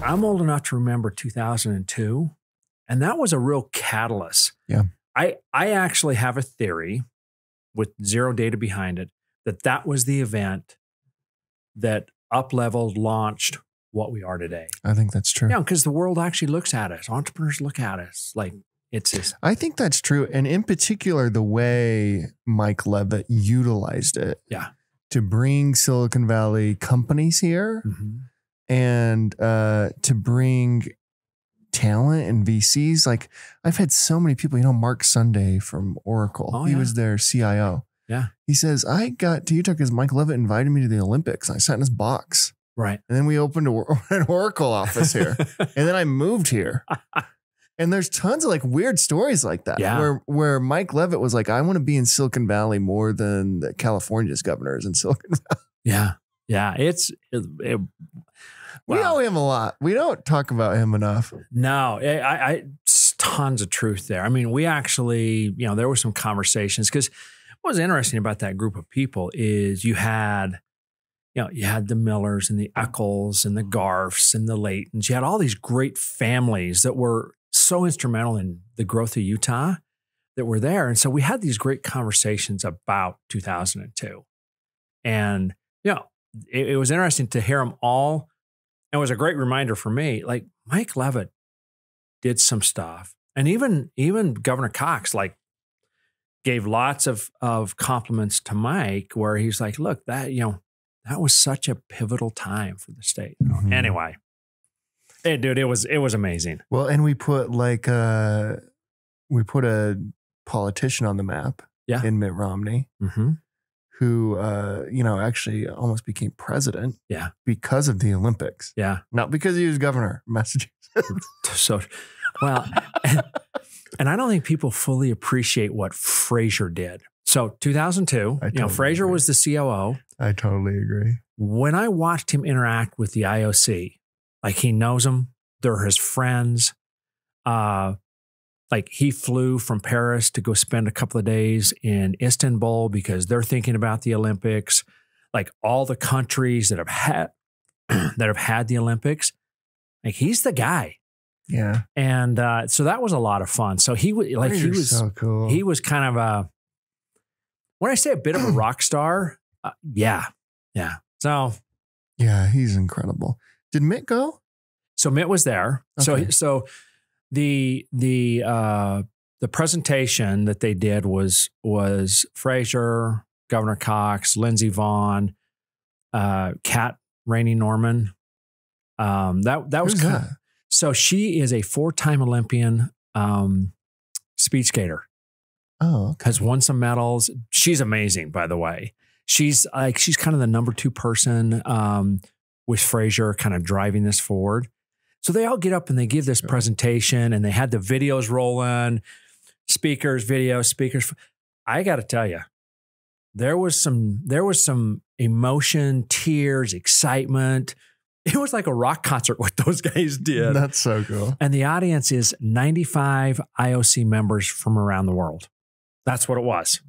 I'm old enough to remember 2002, and that was a real catalyst. Yeah. I actually have a theory with zero data behind it that was the event that up-leveled, launched what we are today. I think that's true. Yeah, because the world actually looks at us. Entrepreneurs look at us like it's this. I think that's true. And in particular, the way Mike Leavitt utilized it to bring Silicon Valley companies here and to bring talent and VCs. Like I've had so many people, Mark Sunday from Oracle, he was their CIO. Yeah. He says, I got to Utah because Mike Leavitt invited me to the Olympics. I sat in his box. Right. And then we opened an Oracle office here. And then I moved here. And there's tons of like weird stories like that where Mike Leavitt was like, I want to be in Silicon Valley more than the California's governors in Silicon Valley. Yeah. Yeah. We owe him a lot. We don't talk about him enough. No, it's tons of truth there. I mean, we actually, there were some conversations because what was interesting about that group of people is you had the Millers and the Eccles and the Garfs and the Laytons. You had all these great families that were so instrumental in the growth of Utah that were there. And so we had these great conversations about 2002. And, it was interesting to hear them all. And it was a great reminder for me, like Mike Leavitt did some stuff. And even Governor Cox, like, gave lots of compliments to Mike where he's like, look, that was such a pivotal time for the state. Anyway, dude, it was amazing. Well, and we put a politician on the map in Mitt Romney, who, actually almost became president because of the Olympics. Yeah. Not because he was governor of Massachusetts. So, well, and I don't think people fully appreciate what Fraser did. So 2002, Fraser was the COO. I totally agree. When I watched him interact with the IOC, like he knows them, they're his friends. Like he flew from Paris to go spend a couple of days in Istanbul because they're thinking about the Olympics. Like all the countries that have had the Olympics, like he's the guy. Yeah. And so that was a lot of fun. So he was so cool. He was kind of when I say a bit of a rock star, yeah. So yeah, he's incredible. Did Mitt go? So Mitt was there. Okay. So the presentation that they did was Fraser, Governor Cox, Lindsey Vaughn, Kat Rainey Norman. That was Who's that? So she is a 4-time Olympian speed skater. Oh, okay. Has won some medals. She's amazing, by the way. She's kind of the number 2 person with Fraser kind of driving this forward. So they all get up and they give this presentation and they had the videos rolling, speakers. I got to tell you, there was some emotion, tears, excitement. It was like a rock concert what those guys did. That's so cool. And the audience is 95 IOC members from around the world. That's what it was.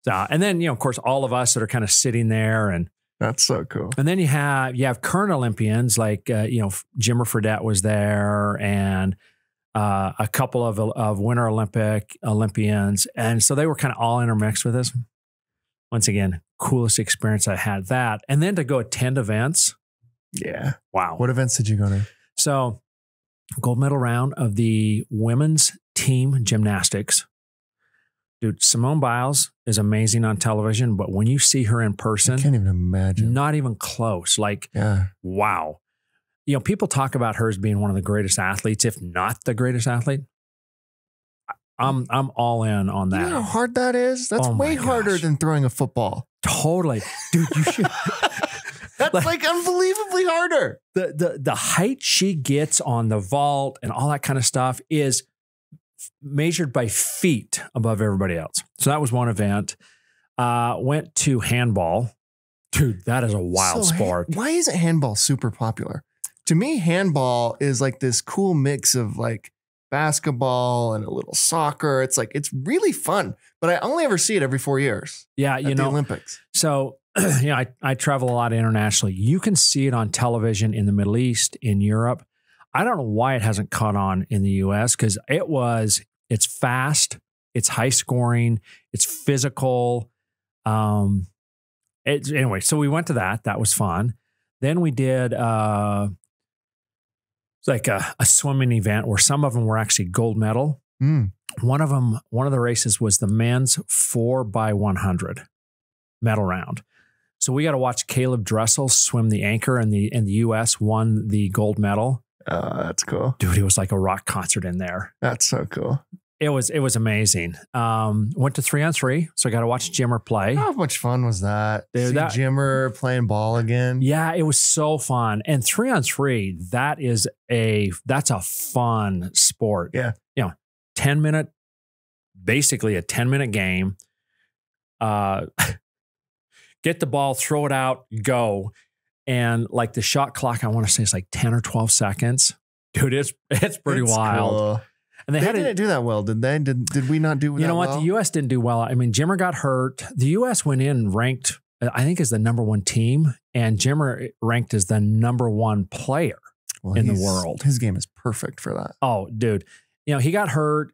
And then, of course, all of us that are kind of sitting there and that's so cool. And then you have current Olympians like, Jimmer Fredette was there and a couple of Winter Olympians. And so they were kind of all intermixed with us. Once again, coolest experience I had that. And then to go attend events. Yeah. Wow. What events did you go to? So gold medal round of the women's team gymnastics. Dude, Simone Biles is amazing on television, but when you see her in person, I can't even imagine. Not even close. Like, wow. People talk about her as being one of the greatest athletes, if not the greatest athlete. I'm all in on that. You know how hard that is? That's way harder than throwing a football. Totally. Dude, you should. That's like unbelievably harder. The height she gets on the vault and all that kind of stuff is measured by feet above everybody else. So that was one event. Went to handball. Dude, that is a wild sport. Why isn't handball super popular? To me, handball is like this cool mix of like basketball and a little soccer. It's like, it's really fun, but I only ever see it every 4 years. Yeah. At the Olympics. So I travel a lot internationally. You can see it on television in the Middle East, in Europe. I don't know why it hasn't caught on in the US, because it's fast, it's high scoring, it's physical. Anyway, so we went to that. That was fun. Then we did like a swimming event where some of them were actually gold medal. One of the races was the men's 4x100 medal round. So we got to watch Caleb Dressel swim the anchor, and the U.S. won the gold medal. Oh, that's cool. Dude, it was like a rock concert in there. That's so cool. It was amazing. Went to 3-on-3, so I got to watch Jimmer play. How much fun was that? Dude, Jimmer playing ball again. Yeah, it was so fun. And 3-on-3, that's a fun sport. Yeah. 10-minute, basically a 10-minute game. Get the ball, throw it out, go. And like the shot clock, I want to say it's like 10 or 12 seconds. Dude, it's pretty wild. Cool. And they didn't do that well, did they? Did we not do that well? You know what? The U.S. didn't do well. I mean, Jimmer got hurt. The U.S. went in ranked, I think, as the #1 team, and Jimmer ranked as the #1 player in the world. His game is perfect for that. Oh, dude. He got hurt.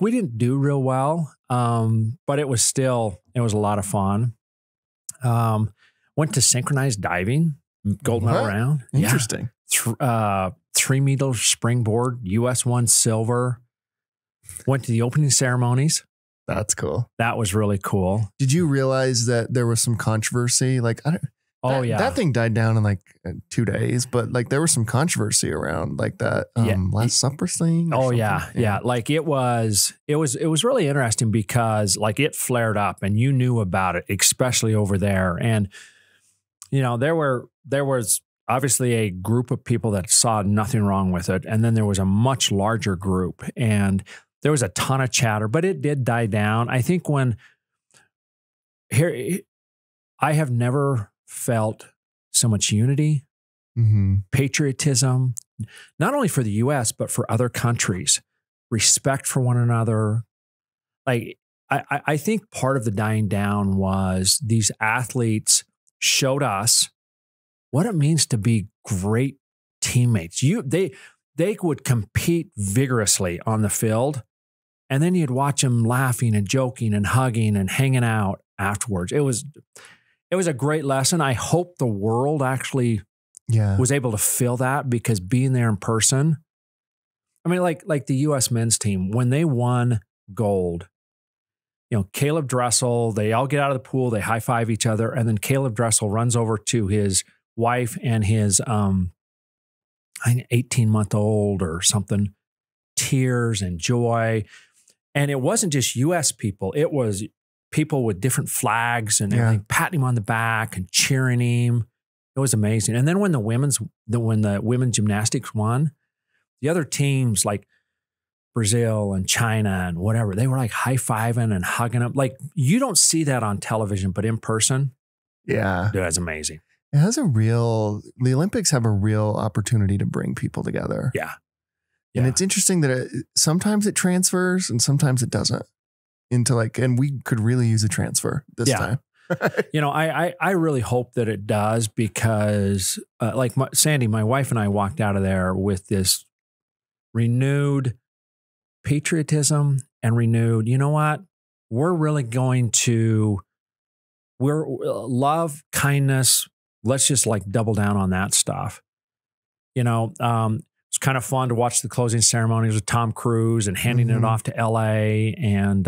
We didn't do real well, but it was a lot of fun. Went to synchronized diving, gold medal round. Interesting. Yeah. 3-meter springboard, U.S. won silver. Went to the opening ceremonies. That's cool. That was really cool. Did you realize that there was some controversy? That thing died down in like 2 days, but like there was some controversy around like that Last Supper thing. Oh yeah. Like it was really interesting because like it flared up and you knew about it, especially over there. And there was obviously a group of people that saw nothing wrong with it, and then there was a much larger group, and there was a ton of chatter, but it did die down. I think I have never felt so much unity, patriotism, not only for the U.S., but for other countries, respect for one another. Like, I think part of the dying down was these athletes showed us what it means to be great teammates. They would compete vigorously on the field, and then you'd watch them laughing and joking and hugging and hanging out afterwards. It was a great lesson. I hope the world actually was able to feel that, because being there in person, I mean, like the U.S. men's team, when they won gold, Caleb Dressel, they all get out of the pool, they high five each other, and then Caleb Dressel runs over to his wife and his 18-month-old or something, tears and joy. And it wasn't just U.S. people. It was people with different flags and everything, patting him on the back and cheering him. It was amazing. And then when the women's gymnastics won, the other teams like Brazil and China and whatever, they were like high-fiving and hugging up. Like, you don't see that on television, but in person, dude, that's amazing. The Olympics have a real opportunity to bring people together. Yeah. And it's interesting that sometimes it transfers and sometimes it doesn't and we could really use a transfer this time. I really hope that it does, because Sandy, my wife, and I walked out of there with this renewed patriotism and renewed, you know what? We're really going to, love, kindness. Let's just like double down on that stuff. It's kind of fun to watch the closing ceremonies with Tom Cruise and handing it off to LA. And,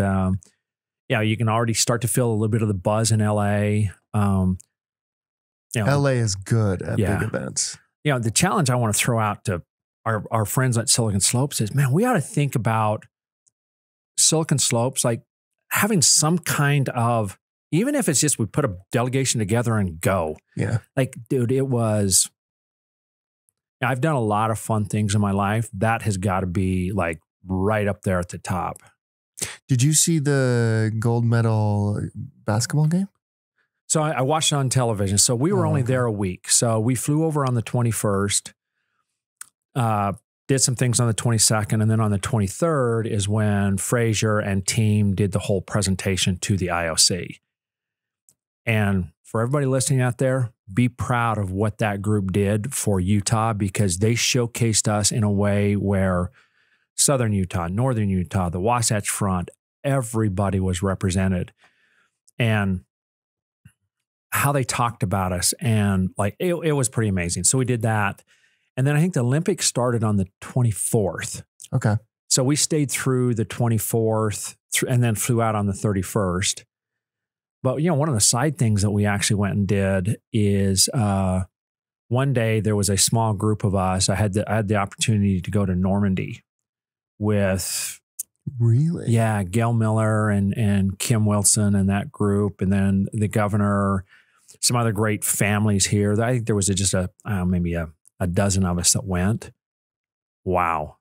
you can already start to feel a little bit of the buzz in LA. LA is good at big events. The challenge I want to throw out to our friends at Silicon Slopes is, man, we ought to think about Silicon Slopes, like having some kind of, even if it's just we put a delegation together and go. Yeah. Like, dude, I've done a lot of fun things in my life. That has got to be like right up there at the top. Did you see the gold medal basketball game? So I watched it on television. So we were only there a week. So we flew over on the 21st, did some things on the 22nd. And then on the 23rd is when Fraser and team did the whole presentation to the IOC. And for everybody listening out there, be proud of what that group did for Utah, because they showcased us in a way where Southern Utah, Northern Utah, the Wasatch Front, everybody was represented. And how they talked about us, and like it was pretty amazing. So we did that. And then I think the Olympics started on the 24th. Okay. So we stayed through the 24th and then flew out on the 31st. But, one of the side things that we actually went and did is one day there was a small group of us. I had the opportunity to go to Normandy with Really? Yeah, Gail Miller and Kim Wilson and that group, and then the governor, some other great families here. I think there was just maybe a dozen of us that went. Wow.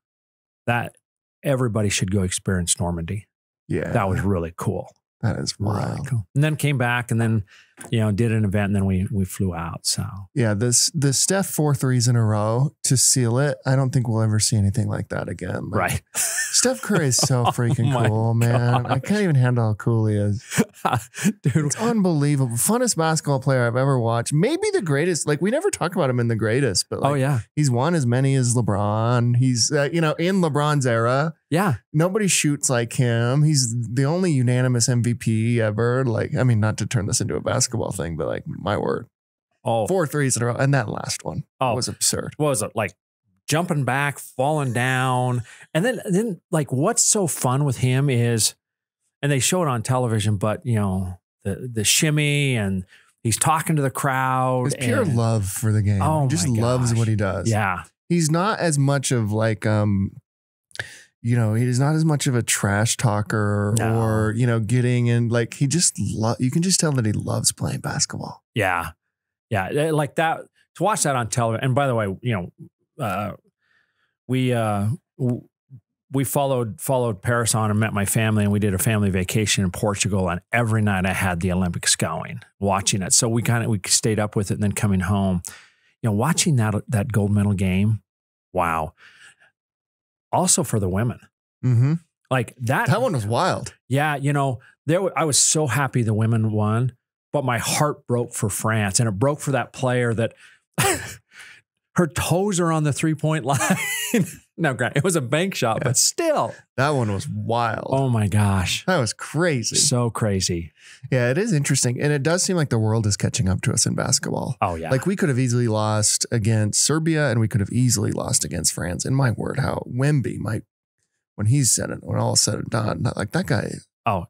That everybody should go experience Normandy. Yeah. That was really cool. That is wild. Really cool. And then came back and then, did an event, and then we flew out. So yeah, the Steph 4 threes in a row to seal it. I don't think we'll ever see anything like that again. Right. Steph Curry is so freaking cool, man. I can't even handle how cool he is. Dude, it's unbelievable. Funnest basketball player I've ever watched. Maybe the greatest. Like, we never talk about him in the greatest, but he's won as many as LeBron. He's in LeBron's era. Yeah. Nobody shoots like him. He's the only unanimous MVP ever. Like, I mean, not to turn this into a basketball thing, but like, my word. 4 threes in a row. And that last one was absurd. What was it? Like jumping back, falling down. And then like, what's so fun with him is, and they show it on television, but the shimmy, and he's talking to the crowd. It's pure love for the game. Oh, he just loves what he does. Yeah. He's not as much of like, he is not as much of a trash talker or, getting in, like, he just, you can just tell that he loves playing basketball. Yeah. Yeah. Like that, to watch that on television. And by the way, we followed Paris on and met my family, and we did a family vacation in Portugal, and every night I had the Olympics going, watching it. So we stayed up with it, and then coming home, watching that gold medal game. Wow. Also for the women. Mm-hmm. Like that one was wild. Yeah. I was so happy the women won, but my heart broke for France, and it broke for that player that her toes are on the 3-point line. Now, granted, it was a bank shot, but still. That one was wild. Oh my gosh. That was crazy. So crazy. Yeah, it is interesting. And it does seem like the world is catching up to us in basketball. Oh, yeah. Like, we could have easily lost against Serbia, and we could have easily lost against France. And my word, how Wemby might, when all is said and done, like that guy,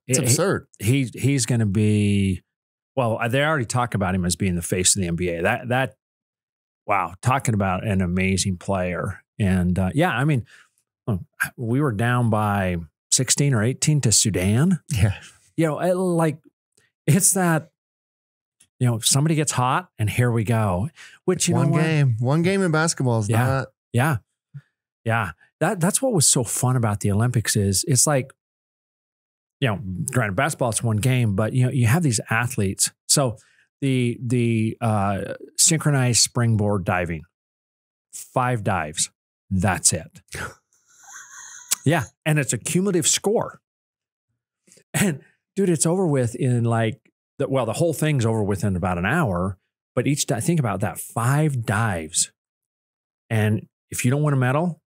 it's absurd. He's going to be, well, they already talk about him as being the face of the NBA. Wow, talking about an amazing player. And I mean, we were down by 16 or 18 to Sudan. Yeah. It's that, somebody gets hot and here we go. Which, one game in basketball is not. Yeah. Yeah. That's what was so fun about the Olympics is it's like, granted, basketball, it's one game, but you have these athletes. So the synchronized springboard diving, 5 dives. That's it. Yeah. And it's a cumulative score. And dude, it's over with in the whole thing's over with in about an hour, but think about that, 5 dives. And if you don't win a medal,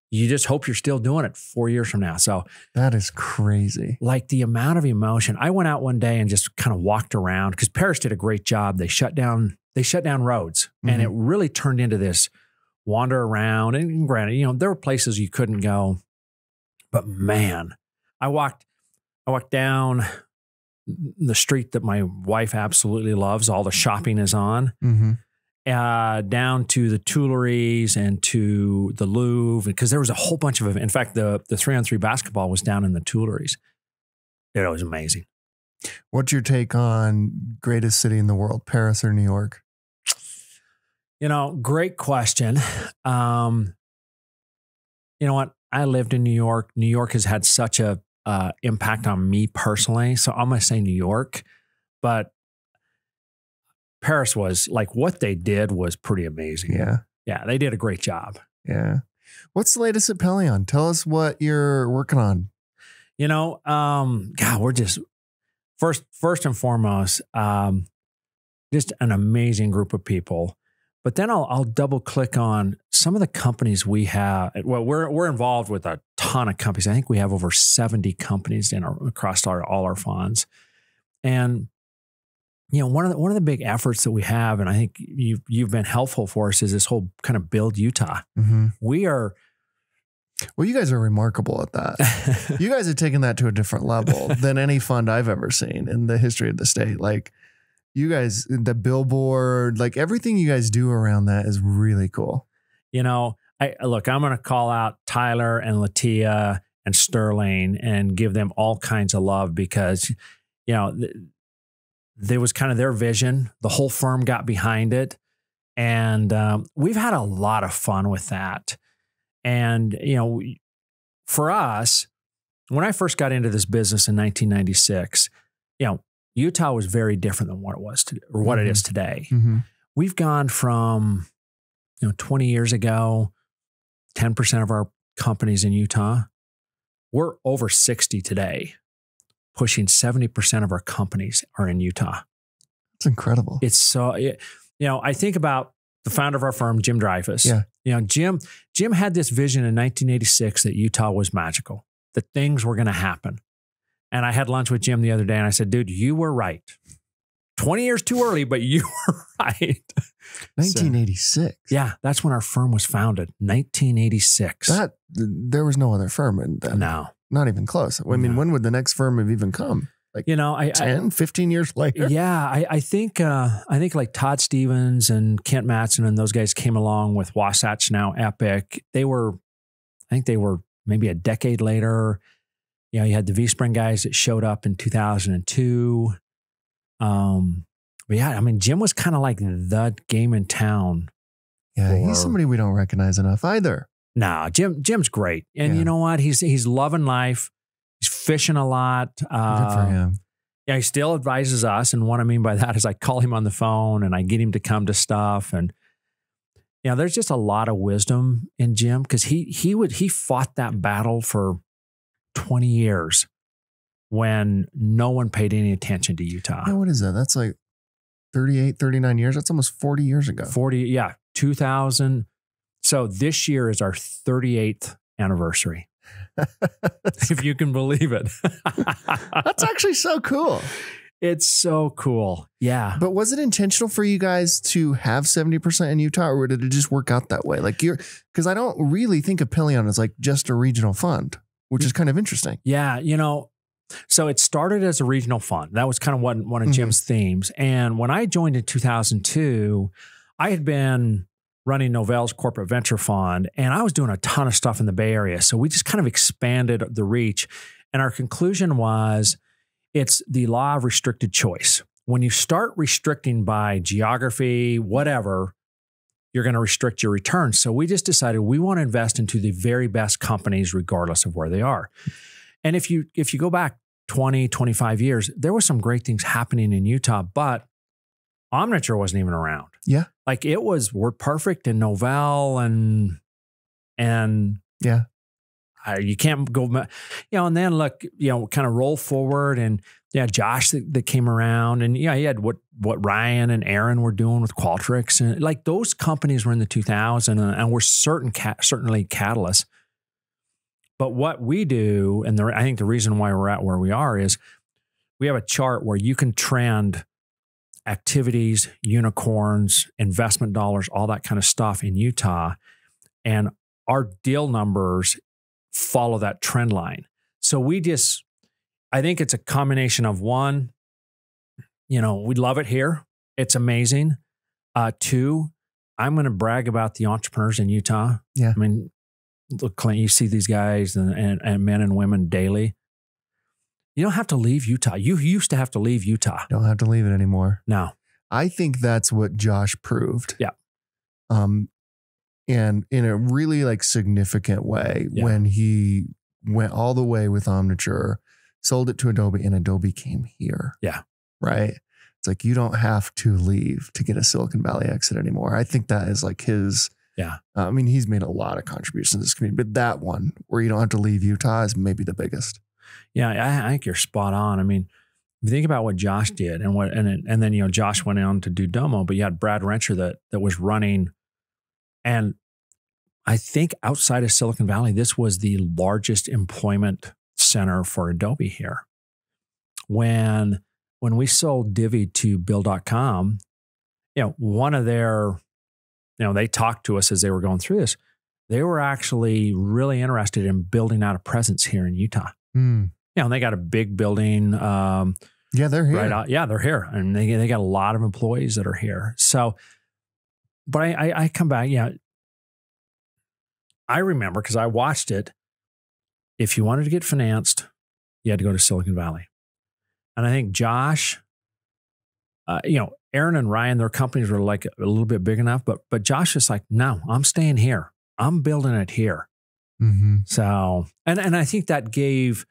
you just hope you're still doing it 4 years from now. So that is crazy. Like the amount of emotion. I went out one day and just kind of walked around because Paris did a great job. They shut down roads, and it really turned into this wander around. And granted, there were places you couldn't go, but man, I walked down the street that my wife absolutely loves. All the shopping is on. Mm-hmm. Down to the Tuileries and to the Louvre, because there was a whole bunch of them. In fact, the 3-on-3 basketball was down in the Tuileries. It was amazing. What's your take on greatest city in the world, Paris or New York? Great question. You know what? I lived in New York. New York has had such a impact on me personally. So I'm going to say New York, but Paris was like, what they did was pretty amazing. Yeah. Yeah. They did a great job. Yeah. What's the latest at Pelion? Tell us what you're working on. God, we're just first and foremost, just an amazing group of people. But then I'll double click on some of the companies we have. Well, we're involved with a ton of companies. I think we have over 70 companies across all our funds. And one of the big efforts that we have, and I think you've been helpful for us, is this whole kind of Build Utah. Mm-hmm. We are. Well, you guys are remarkable at that. You guys have taken that to a different level than any fund I've ever seen in the history of the state. Like, you guys, the billboard, like everything you guys do around that is really cool. I'm going to call out Tyler and Latia and Sterling and give them all kinds of love because, there was kind of their vision. The whole firm got behind it. And we've had a lot of fun with that. And, for us, when I first got into this business in 1996, Utah was very different than what it was or what it is today. Mm-hmm. We've gone from, 20 years ago, 10% of our companies in Utah. We're over 60 today, pushing 70% of our companies are in Utah. It's incredible. It's so, I think about the founder of our firm, Jim Dreyfus. Yeah. Jim had this vision in 1986 that Utah was magical, that things were going to happen. And I had lunch with Jim the other day and I said, dude, you were right. 20 years too early, but you were right. 1986. Yeah, that's when our firm was founded, 1986. There was no other firm in that. No. Not even close. I mean, when would the next firm have even come? Like 15 years later? Yeah, I think like Todd Stevens and Kent Mattson and those guys came along with Wasatch, now Epic. I think they were maybe a decade later. You had the V-Spring guys that showed up in 2002. But yeah, I mean, Jim was kind of like the game in town. Yeah, he's somebody we don't recognize enough either. No, Jim's great. And you know what? He's loving life. He's fishing a lot. Good for him. Yeah, he still advises us. And what I mean by that is I call him on the phone and I get him to come to stuff. And there's just a lot of wisdom in Jim because he fought that battle for 20 years when no one paid any attention to Utah. Yeah, what is that? That's like 38, 39 years. That's almost 40 years ago. 2000. So this year is our 38th anniversary. If you can believe it. That's actually so cool. It's so cool. Yeah. But was it intentional for you guys to have 70% in Utah, or did it just work out that way? Like because I don't really think of Pelion as like just a regional fund, which is kind of interesting. Yeah. So it started as a regional fund. That was kind of one of Jim's themes. And when I joined in 2002, I had been running Novell's corporate venture fund, and I was doing a ton of stuff in the Bay Area. So we just kind of expanded the reach. And our conclusion was it's the law of restricted choice. When you start restricting by geography, whatever, you're going to restrict your returns. So we just decided we want to invest into the very best companies, regardless of where they are. And if you go back 20, 25 years, there were some great things happening in Utah, but Omniture wasn't even around. Yeah. Like it was WordPerfect and Novell and yeah. You can't go, and then look, kind of roll forward and Josh that came around and he had what Ryan and Aaron were doing with Qualtrics and like those companies were in the 2000s and were certainly catalysts. But what we do, and I think the reason why we're at where we are is we have a chart where you can trend activities, unicorns, investment dollars, all that kind of stuff in Utah. And our deal numbers follow that trend line. So I think it's a combination of one, we love it here. It's amazing. Two, I'm going to brag about the entrepreneurs in Utah. Yeah. I mean, look, Clint, you see these guys and men and women daily. You don't have to leave Utah. You used to have to leave Utah. Don't have to leave it anymore. No. I think that's what Josh proved. Yeah. And in a really like significant way when he went all the way with Omniture, sold it to Adobe, and Adobe came here. Yeah. Right. It's like, you don't have to leave to get a Silicon Valley exit anymore. I think that is like his. Yeah. I mean, he's made a lot of contributions to this community, but that one where you don't have to leave Utah is maybe the biggest. Yeah, I think you're spot on. I mean, if you think about what Josh did and then, you know, Josh went on to do Domo, but you had Brad Rencher that was running. And I think outside of Silicon Valley, this was the largest employment center for Adobe here. When we sold Divvy to Bill.com, you know, one of their, you know, they talked to us as they were going through this. They were actually really interested in building out a presence here in Utah. You know, they got a big building. Yeah, they're here. Right out. Yeah, they're here. And they got a lot of employees that are here. So, but I come back, yeah. I remember because I watched it. If you wanted to get financed, you had to go to Silicon Valley. And I think Josh, you know, Aaron and Ryan, their companies were like a little bit big enough, but Josh is like, no, I'm staying here. I'm building it here. So, and I think that gave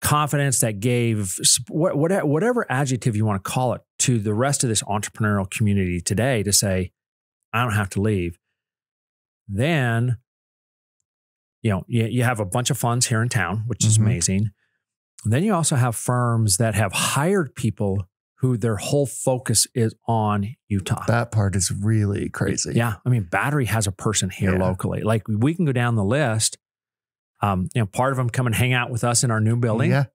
confidence, that gave whatever adjective you want to call it to the rest of this entrepreneurial community today to say, I don't have to leave. Then, you know, you have a bunch of funds here in town, which is amazing. And then you also have firms that have hired people who their whole focus is on Utah. That part is really crazy. Yeah. I mean, Battery has a person here locally. Like we can go down the list. You know, part of them come and hang out with us in our new building. Yeah.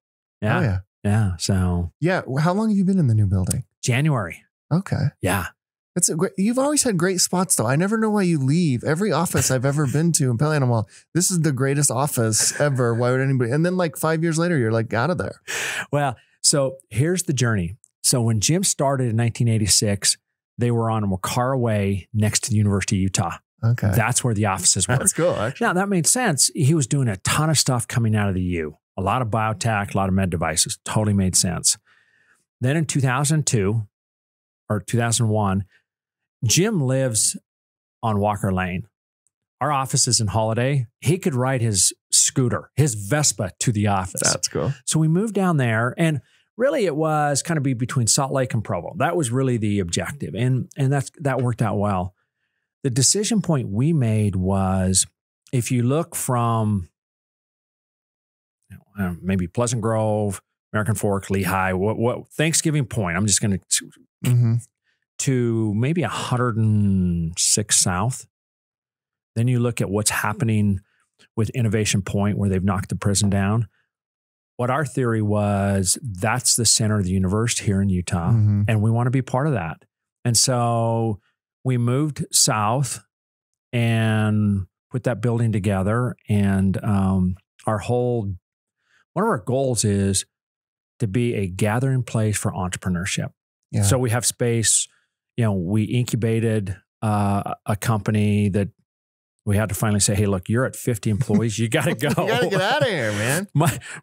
Yeah. Oh, yeah. Yeah. So. Yeah. How long have you been in the new building? January. Okay. Yeah. That's you've always had great spots though. I never know why you leave. Every office I've ever been to in Pelion, I'm all, this is the greatest office ever. Why would anybody? And then like 5 years later, you're like out of there. Well, so here's the journey. So when Jim started in 1986, they were on Wakara Way next to the University of Utah. Okay. That's where the offices were. That's cool, actually. Now, that made sense. He was doing a ton of stuff coming out of the U. A lot of biotech, a lot of med devices. Totally made sense. Then in 2002 or 2001, Jim lives on Walker Lane. Our office is in Holiday. He could ride his scooter, his Vespa to the office. That's cool. So we moved down there, and really it was kind of be between Salt Lake and Provo. That was really the objective. And that worked out well. The decision point we made was, if you look from maybe Pleasant Grove, American Fork, Lehigh, what Thanksgiving Point, I'm just going to maybe 106 South. Then you look at what's happening with Innovation Point, where they've knocked the prison down. What our theory was, that's the center of the universe here in Utah, and we want to be part of that. And so we moved south and put that building together. And one of our goals is to be a gathering place for entrepreneurship. Yeah. So we have space. You know, we incubated a company that we had to finally say, hey, look, you're at 50 employees. You got to go. You got to get out of here, man.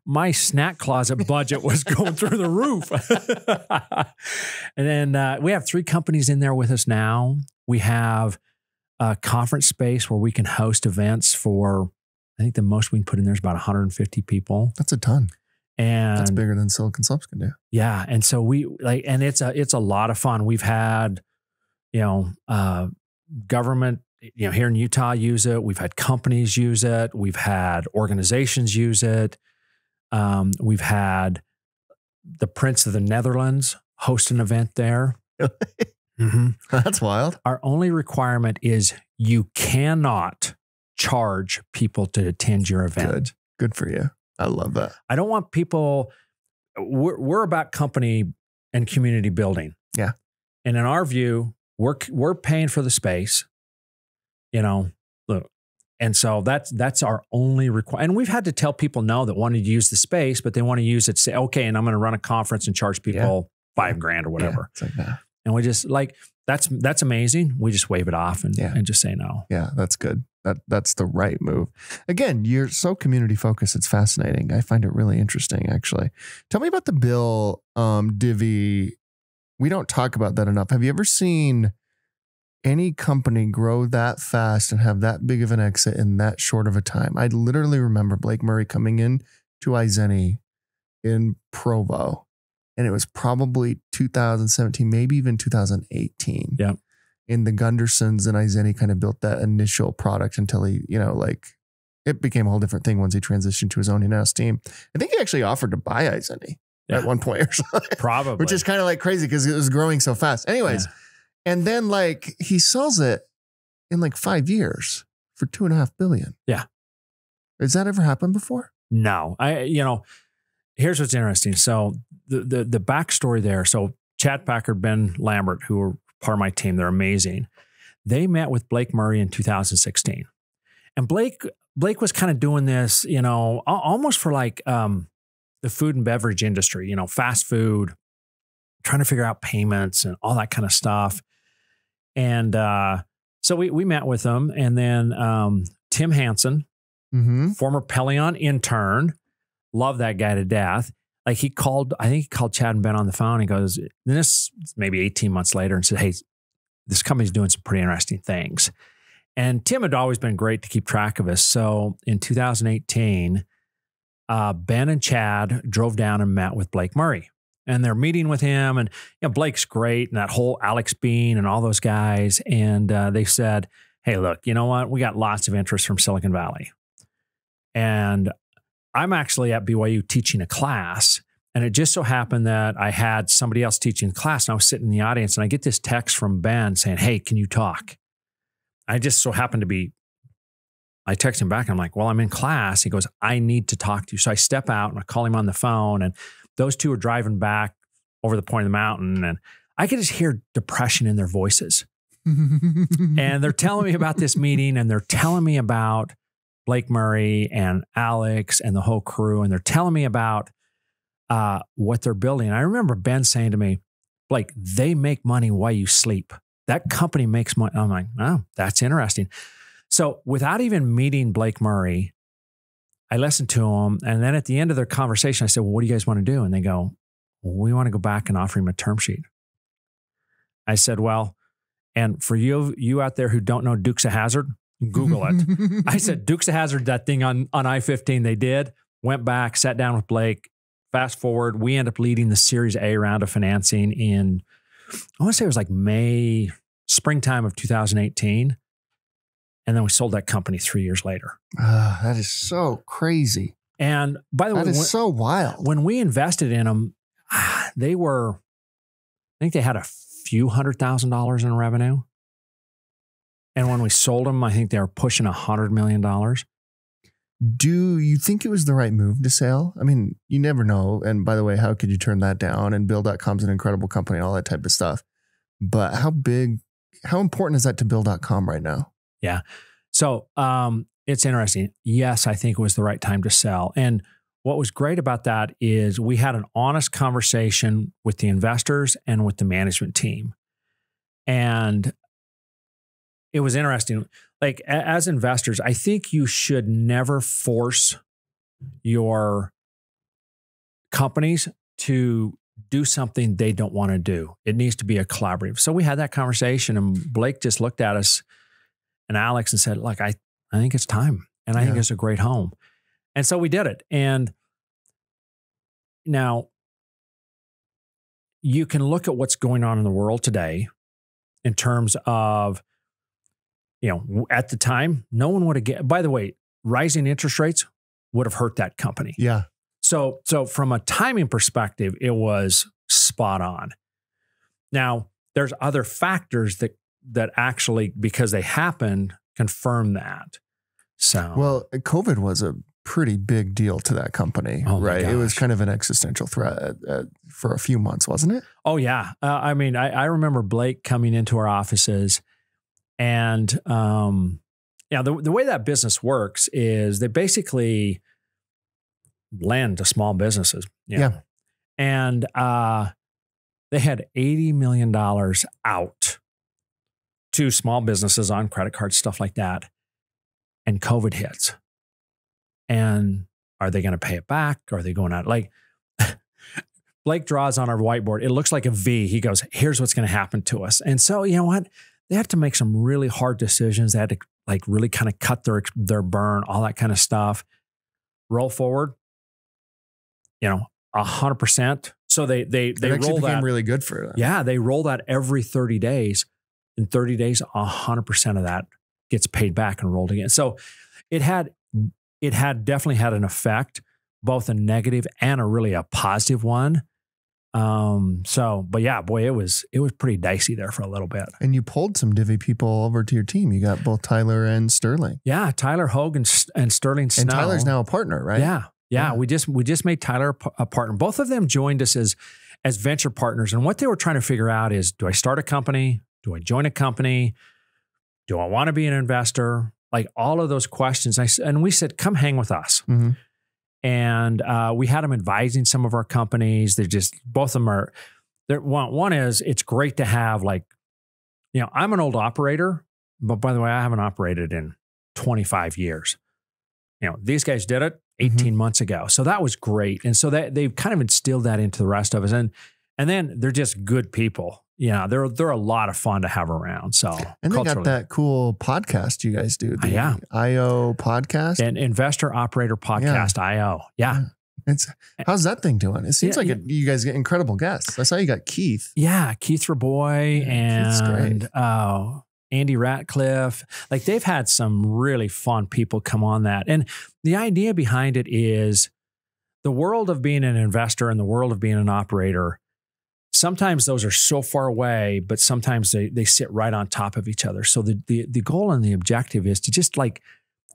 My snack closet budget was going through the roof. And then we have 3 companies in there with us now. We have a conference space where we can host events for, I think the most we can put in there is about 150 people. That's a ton. And that's bigger than Silicon Slopes can do. Yeah. And so and it's a lot of fun. We've had, government, here in Utah use it. We've had companies use it. We've had organizations use it. We've had the Prince of the Netherlands host an event there. That's wild. Our only requirement is you cannot charge people to attend your event. Good for you. I love that. I don't want people, we're about company and community building. Yeah. And in our view, we're paying for the space, look. And so that's our only requirement. And we've had to tell people no that wanted to use the space, but they want to use it, say, okay, and I'm going to run a conference and charge people $5,000 or whatever. It's like that. And we just that's amazing. We just wave it off and just say no. Yeah, that's good. That's the right move. Again, you're so community focused. It's fascinating. I find it really interesting, actually. Tell me about the bill, Divvy. We don't talk about that enough. Have you ever seen any company grow that fast and have that big of an exit in that short of a time? I literally remember Blake Murray coming in to Izeni in Provo, and it was probably 2017, maybe even 2018. Yeah. In the Gundersons and Izeni kind of built that initial product until he, it became a whole different thing once he transitioned to his own in-house team. I think he actually offered to buy Izeni. at one point or something. Probably. Which is kind of like crazy because it was growing so fast. Anyways, and then like he sells it in like 5 years for $2.5 billion. Yeah. Has that ever happened before? No. Here's what's interesting. So the backstory there. So Chad Packard, Ben Lambert, who are part of my team, they're amazing. They met with Blake Murray in 2016. And Blake was kind of doing this, almost for like the food and beverage industry, fast food, trying to figure out payments and all that kind of stuff. And so we met with them. And then Tim Hansen, former Pelion intern, love that guy to death. Like I think he called Chad and Ben on the phone and goes, this maybe 18 months later, and said, hey, this company's doing some pretty interesting things. And Tim had always been great to keep track of us. So in 2018, Ben and Chad drove down and met with Blake Murray. And they're meeting with him. And Blake's great, and that whole Alex Bean and all those guys. And they said, hey, look, you know what? We got lots of interest from Silicon Valley. And I'm actually at BYU teaching a class. And it just so happened that I had somebody else teaching the class, and I was sitting in the audience, and I get this text from Ben saying, hey, can you talk? I just so happened to be, I text him back. I'm like, well, I'm in class. He goes, I need to talk to you. So I step out and I call him on the phone, and those two are driving back over the point of the mountain, and I could just hear depression in their voices. And they're telling me about this meeting, and they're telling me about Blake Murray and Alex and the whole crew. And they're telling me about what they're building. And I remember Ben saying to me, Blake, they make money while you sleep. That company makes money. I'm like, oh, that's interesting. So without even meeting Blake Murray, I listened to him. And then at the end of their conversation, I said, well, what do you guys want to do? And they go, well, we want to go back and offer him a term sheet. I said, well, and for you out there who don't know Dukes of Hazzard, Google it. I said, Dukes of Hazzard, that thing on I-15, they did, went back, sat down with Blake. Fast forward, we end up leading the Series A round of financing in, I want to say it was like springtime of 2018. And then we sold that company 3 years later. That is so crazy. And by the way, that is so wild. When we invested in them, I think they had a few $100,000 in revenue. And when we sold them, I think they were pushing $100 million. Do you think it was the right move to sell? I mean, you never know. And by the way, how could you turn that down? And Bill.com's an incredible company, all that type of stuff. But how important is that to Bill.com right now? Yeah. So it's interesting. Yes, I think it was the right time to sell. And what was great about that is we had an honest conversation with the investors and with the management team. And it was interesting. Like as investors, I think you should never force your companies to do something they don't want to do. It needs to be a collaborative. So we had that conversation, and Blake just looked at us and Alex and said, look, I think it's time. And I think it's a great home. And so we did it. And now you can look at what's going on in the world today in terms of, at the time, no one would have get, by the way, rising interest rates would have hurt that company. Yeah. So from a timing perspective, it was spot on. Now, there's other factors that actually, because they happened, confirm that. So, well, COVID was a pretty big deal to that company, right? It was kind of an existential threat for a few months, wasn't it? Oh yeah. I mean, I remember Blake coming into our offices, and the way that business works is they basically lend to small businesses. Yeah. And they had $80 million out to small businesses on credit cards, stuff like that. And COVID hits. And are they going to pay it back? Are they going out? Like Blake draws on our whiteboard. It looks like a V. He goes, here's what's going to happen to us. And so, you know what? They had to make some really hard decisions. They had to really kind of cut their burn, all that kind of stuff. Roll forward, 100%. So they roll that. Really good for them. Yeah, they roll that every 30 days. In 30 days, 100% of that gets paid back and rolled again. So it had definitely had an effect, both a negative and a positive one. But yeah, boy, it was pretty dicey there for a little bit. And you pulled some Divvy people over to your team. You got both Tyler and Sterling. Yeah, Tyler Hogue and Sterling Snow. And Tyler's now a partner, right? Yeah. We just made Tyler a partner. Both of them joined us as venture partners. And what they were trying to figure out is, do I start a company? Do I join a company? Do I want to be an investor? Like all of those questions. And we said, come hang with us. Mm-hmm. And we had them advising some of our companies. They're just, both of them are, one is, it's great to have I'm an old operator, but by the way, I haven't operated in 25 years. These guys did it 18 months ago. So that was great. And so they've kind of instilled that into the rest of us. And then they're just good people. Yeah, they're a lot of fun to have around. So, and they got that cool podcast you guys do, the IO podcast, and Investor Operator Podcast, IO. Yeah. How's that thing doing? It seems like you guys get incredible guests. I saw you got Keith. Yeah, Keith Raboy and Andy Ratcliffe. Like they've had some really fun people come on that. And the idea behind it is the world of being an investor and the world of being an operator. Sometimes those are so far away, but sometimes they sit right on top of each other. So the goal and the objective is to just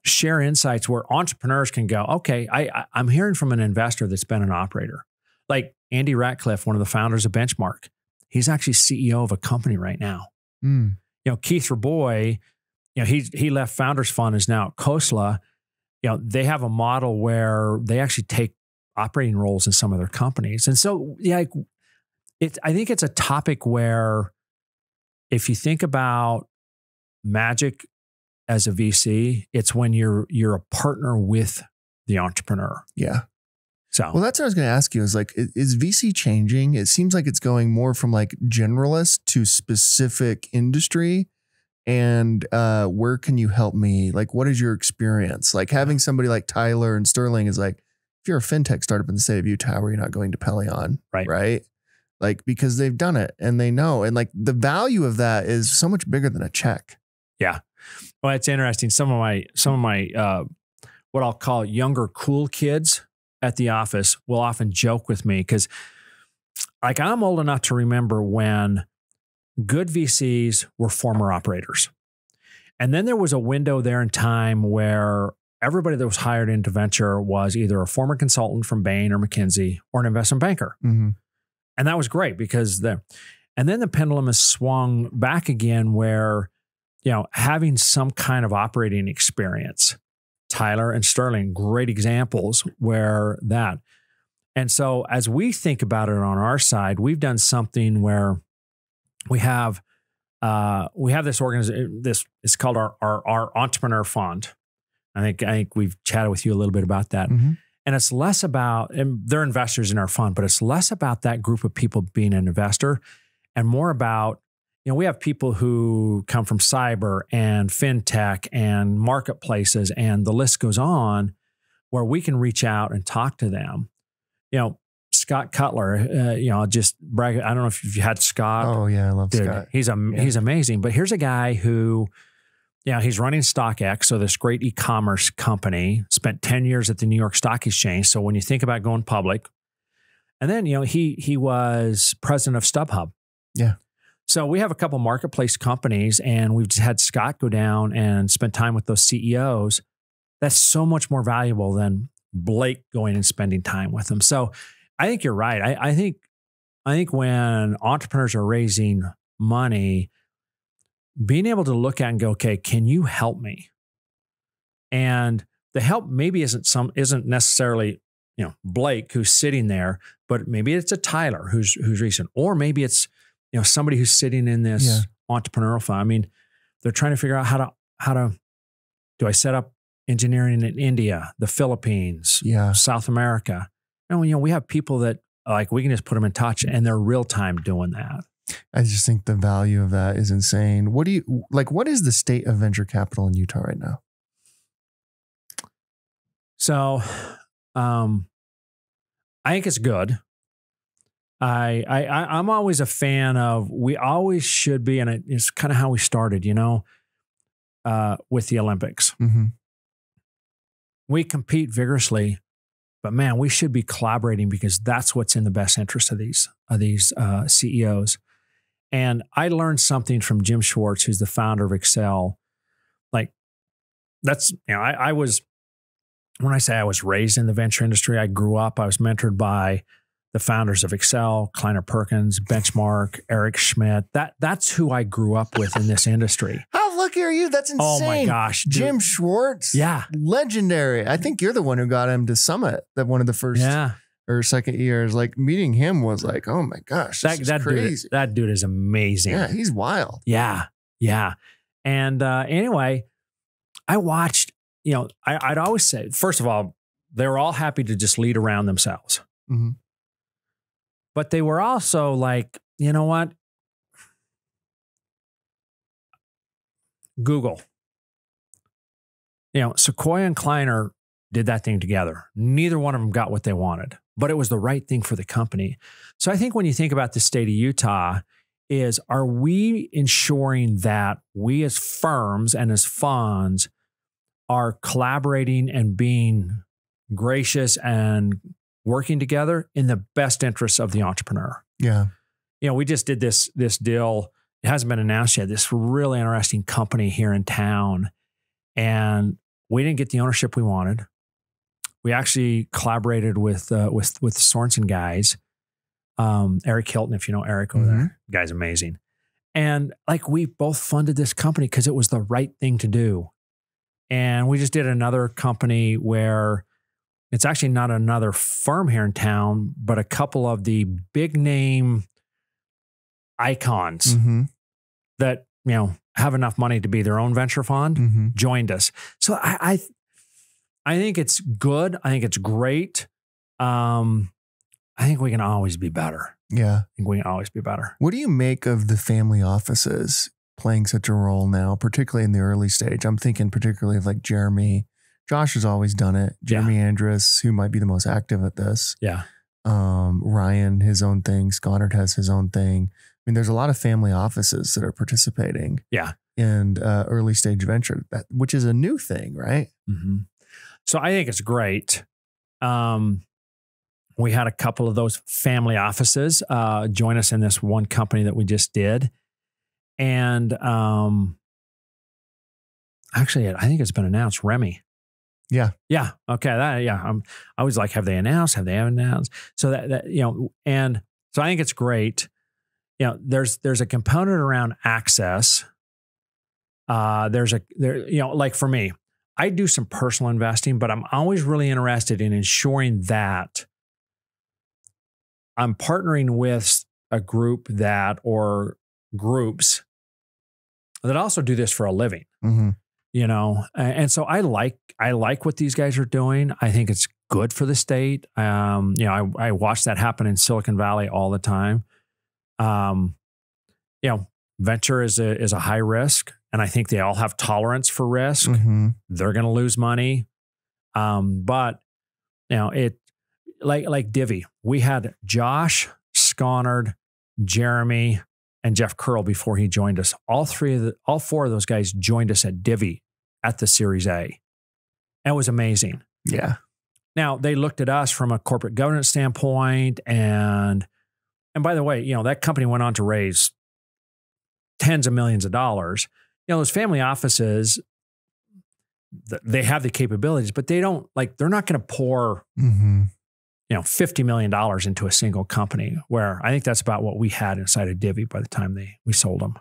share insights where entrepreneurs can go, okay, I'm hearing from an investor that's been an operator. Like Andy Ratcliffe, one of the founders of Benchmark, he's actually CEO of a company right now. Keith Raboy, he left Founders Fund, is now at Khosla. They have a model where they actually take operating roles in some of their companies. And so, I think it's a topic where if you think about magic as a VC, it's when you're a partner with the entrepreneur. Yeah. So, well, that's what I was going to ask you is is VC changing? It seems like it's going more from generalist to specific industry. And where can you help me? What is your experience? Having somebody like Tyler and Sterling is if you're a fintech startup in the state of Utah, where you're not going to Pelion, right? Because they've done it and they know. And the value of that is so much bigger than a check. Yeah. Well, it's interesting. Some of my what I'll call younger cool kids at the office will often joke with me because I'm old enough to remember when good VCs were former operators. And then there was a window there in time where everybody that was hired into venture was either a former consultant from Bain or McKinsey or an investment banker. Mm-hmm. And that was great because and then the pendulum has swung back again where, having some kind of operating experience, Tyler and Sterling, great examples where that. And so as we think about it on our side, we've done something where we have this organization, it's called our Entrepreneur Fund. I think we've chatted with you a little bit about that. Mm-hmm. And it's less about, and they're investors in our fund, but it's less about that group of people being an investor and more about, we have people who come from cyber and fintech and marketplaces, and the list goes on, where we can reach out and talk to them. Scott Cutler, I'll just brag. I don't know if you've had Scott. Oh yeah, I love Scott. He's amazing. But here's a guy who, he's running StockX, so this great e-commerce company, spent 10 years at the New York Stock Exchange. So when you think about going public, and then, he was president of StubHub. Yeah. So we have a couple marketplace companies, and we've just had Scott go down and spend time with those CEOs. That's so much more valuable than Blake going and spending time with them. So I think you're right. I think when entrepreneurs are raising money, being able to look at and go, okay, can you help me? And the help maybe isn't necessarily, Blake who's sitting there, but maybe it's a Tyler who's recent, or maybe it's, somebody who's sitting in this entrepreneurial fund. I mean, they're trying to figure out how to do I set up engineering in India, the Philippines, South America. And we have people that we can just put them in touch, and they're real time doing that. I just think the value of that is insane. What is the state of venture capital in Utah right now? So, I think it's good. I'm always a fan of, we always should be, and it's kind of how we started, with the Olympics. Mm-hmm. We compete vigorously But man, we should be collaborating because that's what's in the best interest of these CEOs. And I learned something from Jim Schwartz, who's the founder of Excel. Like that's, I was, when I say I was raised in the venture industry, I grew up, I was mentored by the founders of Excel, Kleiner Perkins, Benchmark, Eric Schmidt. That's who I grew up with in this industry. How lucky are you? That's insane. Oh my gosh. Dude. Jim Schwartz. Yeah. Legendary. I think you're the one who got him to Summit that one of the first or second years. Like meeting him was like, oh my gosh, this is crazy. That dude is amazing. Yeah, he's wild. Yeah. Yeah. And anyway, I watched, I'd always say, first of all, they were all happy to just lead around themselves. Mm-hmm. But they were also like, you know what? Google. Sequoia and Kleiner did that thing together. Neither one of them got what they wanted, but it was the right thing for the company. So I think when you think about the state of Utah, are we ensuring that we as firms and as funds are collaborating and being gracious and working together in the best interests of the entrepreneur? Yeah. We just did this deal. It hasn't been announced yet. This really interesting company here in town. And we didn't get the ownership we wanted. We actually collaborated with the Sorensen guys. Eric Hilton, if you know Eric over there, the guy's amazing. And like we both funded this company because it was the right thing to do. And we just did another company where it's actually not another firm here in town, but a couple of the big name icons that, have enough money to be their own venture fund joined us. So I think it's good. I think it's great. I think we can always be better. Yeah. I think we can always be better. What do you make of the family offices playing such a role now, particularly in the early stage? I'm thinking particularly of like Jeremy. Josh has always done it. Jeremy Andrus, who might be the most active at this. Yeah. Ryan, his own thing. Sconard has his own thing. I mean, there's a lot of family offices that are participating. Yeah. In early stage venture, which is a new thing, right? Mm-hmm. So I think it's great. We had a couple of those family offices join us in this one company that we just did. And actually, I think it's been announced, Remy. Yeah. Yeah. Okay. I was like, have they announced? Have they announced? So that and so I think it's great. There's a component around access. Like for me, I do some personal investing, but I'm always really interested in ensuring that I'm partnering with a group or groups that also do this for a living. Mm-hmm. And so I like what these guys are doing. I think it's good for the state. I watch that happen in Silicon Valley all the time. Venture is a high risk, and I think they all have tolerance for risk. Mm-hmm. They're going to lose money. But it like Divvy, we had Josh, Sconard, Jeremy, and Jeff Curl before he joined us. All four of those guys joined us at Divvy at the Series A. And it was amazing. Yeah. Now they looked at us from a corporate governance standpoint, and by the way, that company went on to raise tens of millions of dollars. Those family offices, they have the capabilities, but they're not going to pour, $50 million into a single company, where I think that's about what we had inside of Divvy by the time we sold them.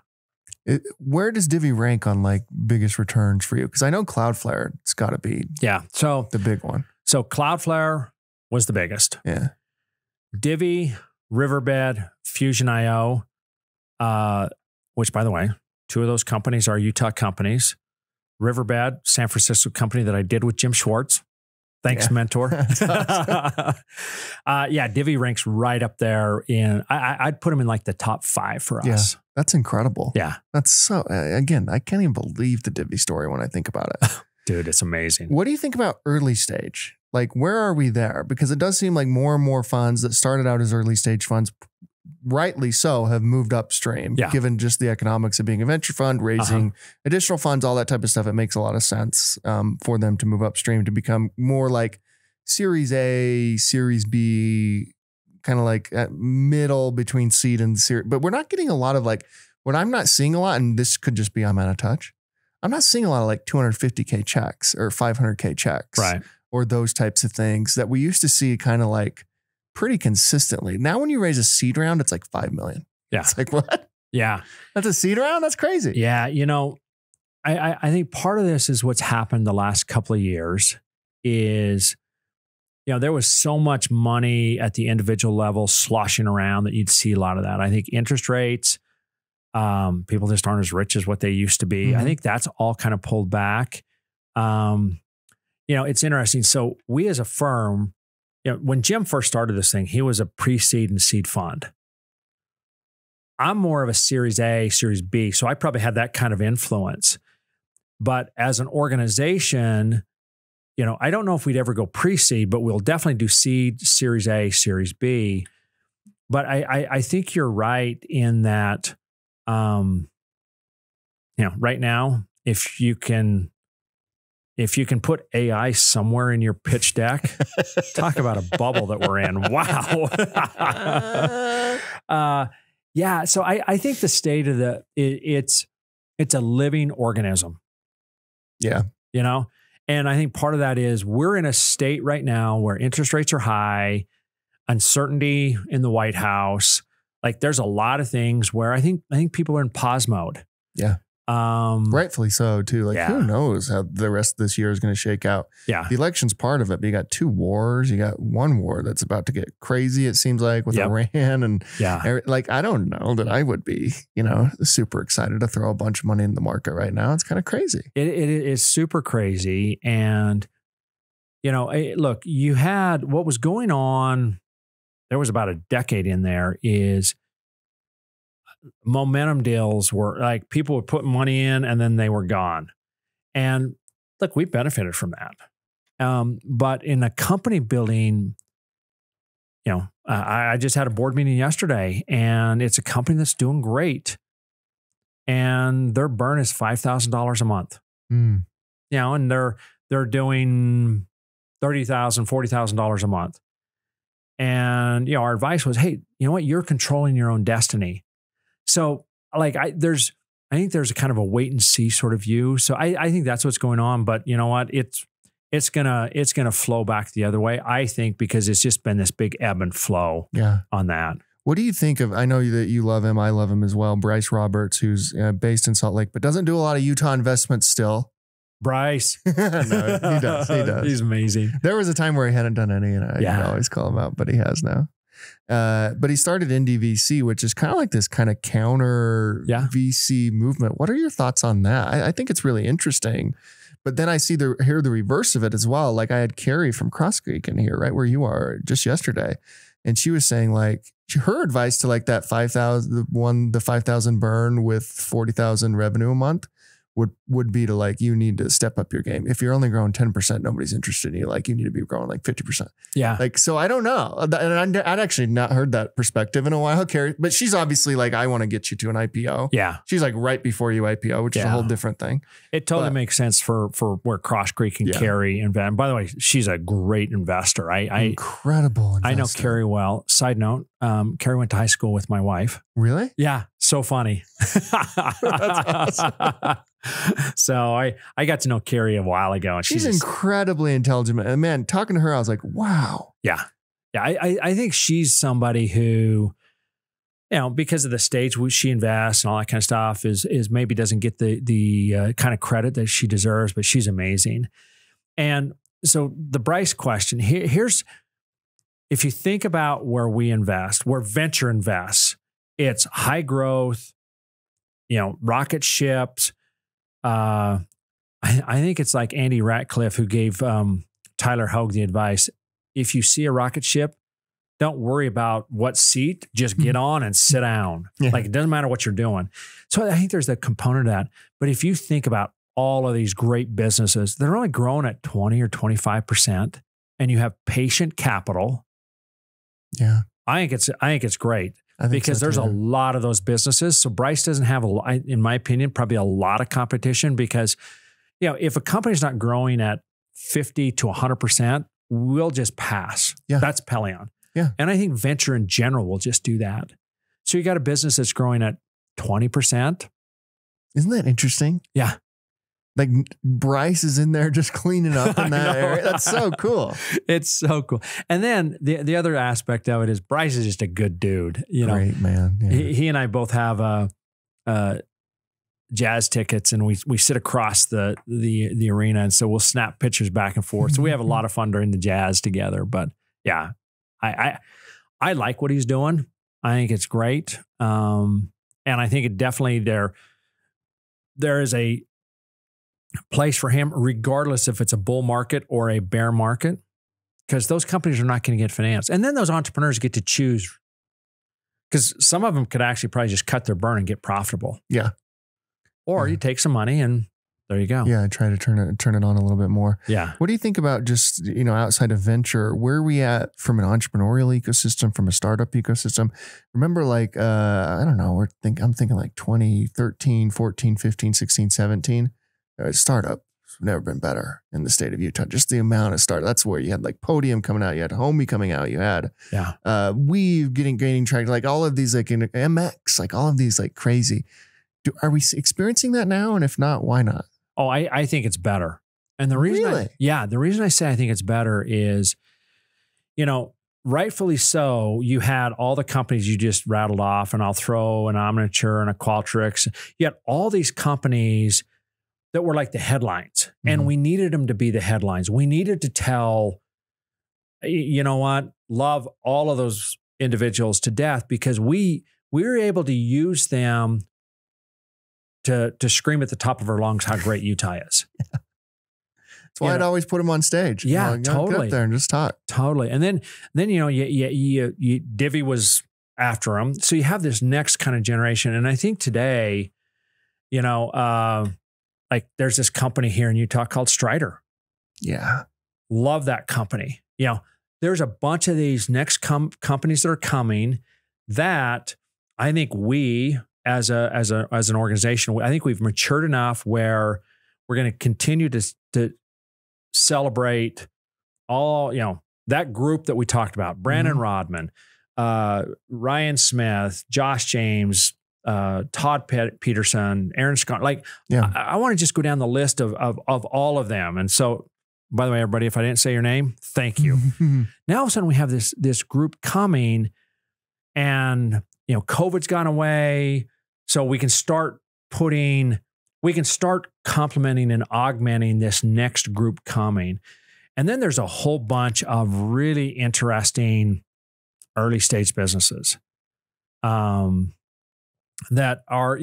Where does Divvy rank on like biggest returns for you? Because I know Cloudflare, it's got to be the big one. So Cloudflare was the biggest. Yeah. Divvy, Riverbed, Fusion.io, which by the way, two of those companies are Utah companies. Riverbed, San Francisco company that I did with Jim Schwartz. Thanks, mentor. Divvy ranks right up there I'd put him in like the top 5 for us. Yeah, that's incredible. Yeah. That's so, again, I can't even believe the Divvy story when I think about it. Dude, it's amazing. What do you think about early stage? Like, where are we there? Because it does seem like more and more funds that started out as early stage funds, rightly so, have moved upstream, given just the economics of being a venture fund, raising additional funds, all that type of stuff. It makes a lot of sense for them to move upstream to become more like Series A, Series B, kind of like at middle between seed and series. But we're not getting a lot of like, what I'm not seeing a lot, and this could just be I'm out of touch. I'm not seeing a lot of like 250K checks or 500K checks, right? Or those types of things that we used to see kind of like pretty consistently. Now, when you raise a seed round, it's like 5 million. Yeah. It's like, what? Yeah. That's a seed round? That's crazy. Yeah. You know, I think part of this is what's happened the last couple of years is, you know, there was so much money at the individual level sloshing around that you'd see a lot of that. I think interest rates, people just aren't as rich as what they used to be. Mm-hmm. I think that's all kind of pulled back. You know, it's interesting. So we as a firm, you know, when Jim first started this thing, he was a pre-seed and seed fund. I'm more of a Series A, Series B. So I probably had that kind of influence. But as an organization, you know, I don't know if we'd ever go pre-seed, but we'll definitely do seed, Series A, Series B. But I think you're right in that, you know, right now, if you can put AI somewhere in your pitch deck, talk about a bubble that we're in. Wow. Yeah. So I think the state of it's a living organism. Yeah. You know, and I think part of that is we're in a state right now where interest rates are high, uncertainty in the White House. Like there's a lot of things where I think people are in pause mode. Yeah. Rightfully so too. Like who knows how the rest of this year is going to shake out. Yeah. The election's part of it, but you got 2 wars. You got one war that's about to get crazy. It seems like with Iran and like, I don't know that I would be, you know, super excited to throw a bunch of money in the market right now. It's kind of crazy. It is super crazy. And, you know, look, you had what was going on. There was about a decade in there is momentum deals were like people would put money in and then they were gone. And look, we benefited from that. But in a company building, you know, I just had a board meeting yesterday and it's a company that's doing great. And their burn is $5,000 a month. You know, and they're doing $30,000, $40,000 a month. And, you know, our advice was, hey, you know what? You're controlling your own destiny. So like I think there's a kind of a wait and see sort of view. So I think that's what's going on. But you know what? It's gonna flow back the other way, I think, because it's just been this big ebb and flow on that. What do you think of, I know that you love him, I love him as well, Bryce Roberts, who's based in Salt Lake, but doesn't do a lot of Utah investments still. Bryce. No, he does. He's amazing. There was a time where he hadn't done any and I always call him out, but he has now. But he started NDVC, which is kind of like this kind of counter VC movement. What are your thoughts on that? I think it's really interesting. But then I hear the reverse of it as well. Like I had Carrie from Cross Creek in here, right where you are, just yesterday. And she was saying like her advice to like that 5,000, the 5,000 burn with 40,000 revenue a month would be to like, you need to step up your game. If you're only growing 10%, nobody's interested in you. Like you need to be growing like 50%. Yeah. Like, so I don't know. And I'd actually not heard that perspective in a while, Carrie, but she's obviously like, I want to get you to an IPO. Yeah. She's like right before you IPO, which is a whole different thing. It totally makes sense for where Cross Creek and Carrie invest. And by the way, she's a great investor. Incredible investor. I know Carrie well. Side note, Carrie went to high school with my wife. Really? Yeah. So funny. That's awesome. So I got to know Carrie a while ago, and she's incredibly intelligent. And man, talking to her, I was like, wow. Yeah. Yeah. I think she's somebody who, you know, because of the stage which she invests and all that kind of stuff is maybe doesn't get the kind of credit that she deserves, but she's amazing. And so the Bryce question here's, if you think about where we invest, where venture invests, it's high growth, you know, rocket ships. I think it's like Andy Ratcliffe who gave Tyler Hogue the advice. If you see a rocket ship, don't worry about what seat, just get on and sit down. Yeah. Like it doesn't matter what you're doing. So I think there's that component of that. But if you think about all of these great businesses, they're only growing at 20 or 25%, and you have patient capital. Yeah. I think it's great. Because there's a lot of those businesses. So Bryce doesn't have, in my opinion, probably a lot of competition because, you know, if a company's not growing at 50 to 100%, we'll just pass. Yeah. That's Pelion. Yeah. And I think venture in general will just do that. So you got a business that's growing at 20%. Isn't that interesting? Yeah. Like Bryce is in there just cleaning up in that area. That's so cool. It's so cool. And then the other aspect of it is Bryce is just a good dude. Great man. Yeah. He and I both have jazz tickets, and we sit across the arena, and so we'll snap pictures back and forth. So we have a lot of fun during the jazz together. But yeah, I like what he's doing. I think it's great. And I think it definitely there is a place for him, regardless if it's a bull market or a bear market, because those companies are not going to get financed. And then those entrepreneurs get to choose, because some of them could actually probably just cut their burn and get profitable. Yeah. Or you take some money and there you go. Yeah. I try to turn it on a little bit more. Yeah. What do you think about just, outside of venture, where are we at from an entrepreneurial ecosystem, from a startup ecosystem? Remember, like, I don't know, I'm thinking like 2013, 14, 15, 16, 17. Startup has never been better in the state of Utah. Just the amount of startup. That's where you had like Podium coming out, you had Homey coming out, you had Weave gaining traction, like all of these, like in MX, like all of these, like crazy. Are we experiencing that now? And if not, why not? Oh, I think it's better. And the reason the reason I say I think it's better is, rightfully so, you had all the companies you just rattled off, and I'll throw an Omniture and a Qualtrics. You had all these companies that were like the headlines, and we needed them to be the headlines. We needed to tell, love all of those individuals to death, because we were able to use them to scream at the top of our lungs how great Utah is. That's why I'd always put them on stage. Yeah, totally. Get up there and just talk. Totally. And then Divvy was after them. So you have this next kind of generation. And I think today, like there's this company here in Utah called Strider. Yeah. Love that company. There's a bunch of these next companies that are coming that I think we as an organization, I think we've matured enough where we're going to continue to celebrate all, that group that we talked about, Brandon Rodman, Ryan Smith, Josh James, Todd Peterson, Aaron Scott. Like, I want to just go down the list of all of them. And so, by the way, everybody, if I didn't say your name, thank you. Now all of a sudden we have this group coming, and COVID's gone away, so we can start complementing and augmenting this next group coming. And then there's a whole bunch of really interesting early stage businesses that are,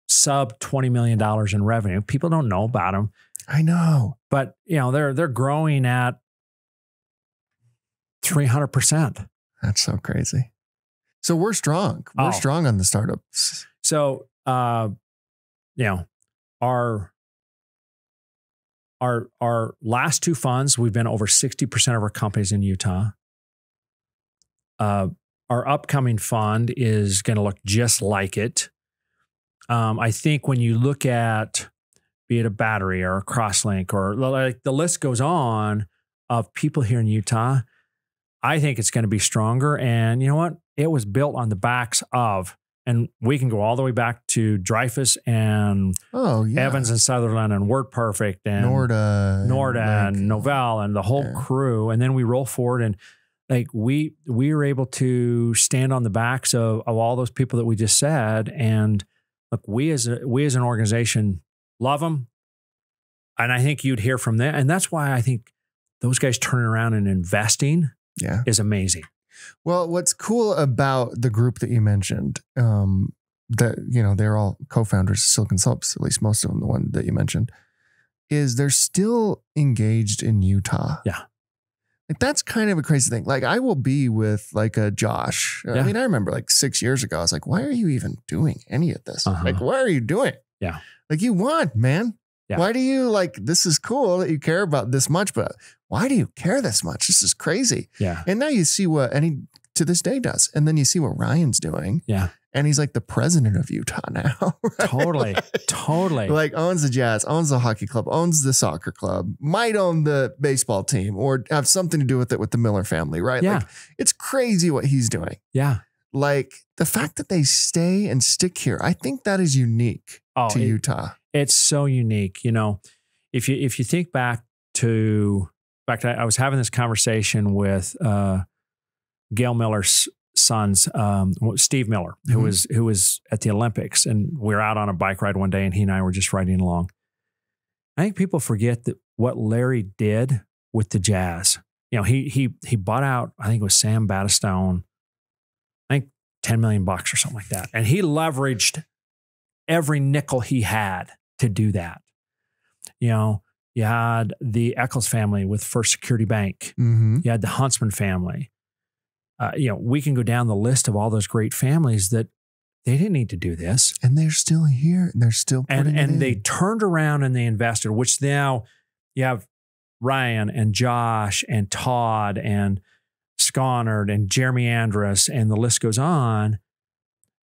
sub $20 million in revenue. People don't know about them. I know. But, they're growing at 300%. That's so crazy. So we're strong. We're strong on the startups. So, our last two funds, we've been over 60% of our companies in Utah. Our upcoming fund is going to look just like it. I think when you look at, be it a battery or a crosslink, or like the list goes on of people here in Utah, I think it's going to be stronger. And you know what? It was built on the backs of, and we can go all the way back to Dreyfus and Evans and Sutherland and WordPerfect and Norda and Novell and the whole crew. And then we roll forward, and like we were able to stand on the backs of all those people that we just said. And look, we as an organization love them. And I think you'd hear from them. And that's why I think those guys turning around and investing is amazing. Well, what's cool about the group that you mentioned, that, they're all co-founders of Silicon Slopes, at least most of them, the one that you mentioned, is they're still engaged in Utah. Yeah. Like that's kind of a crazy thing. Like I will be with like a Josh. I mean, I remember like 6 years ago, I was like, why are you even doing any of this? Like, why are you doing it? Yeah. Like you want, man. Yeah. Why do you this is cool that you care about this much, but why do you care this much? This is crazy. Yeah. And now you see to this day does. And then you see what Ryan's doing. Yeah. And he's like the president of Utah now. Right? Totally. Like owns the Jazz, owns the hockey club, owns the soccer club, might own the baseball team or have something to do with it with the Miller family, right? Yeah. Like, it's crazy what he's doing. Yeah. Like the fact that they stay and stick here, I think that is unique to Utah. It's so unique. You know, if you think back to, in fact, I was having this conversation with Gail Miller's sons, Steve Miller, who was at the Olympics, and we were out on a bike ride one day, and he and I were just riding along. I think people forget that what Larry did with the Jazz. You know, he bought out, I think it was Sam Battistone, I think $10 million or something like that, and he leveraged every nickel he had to do that. You know, you had the Eccles family with First Security Bank. You had the Huntsman family. You know, we can go down the list of all those great families that they didn't need to do this. And they're still here. And they're still putting it in. And they turned around and they invested, which now you have Ryan and Josh and Todd and Sconard and Jeremy Andrus, and the list goes on,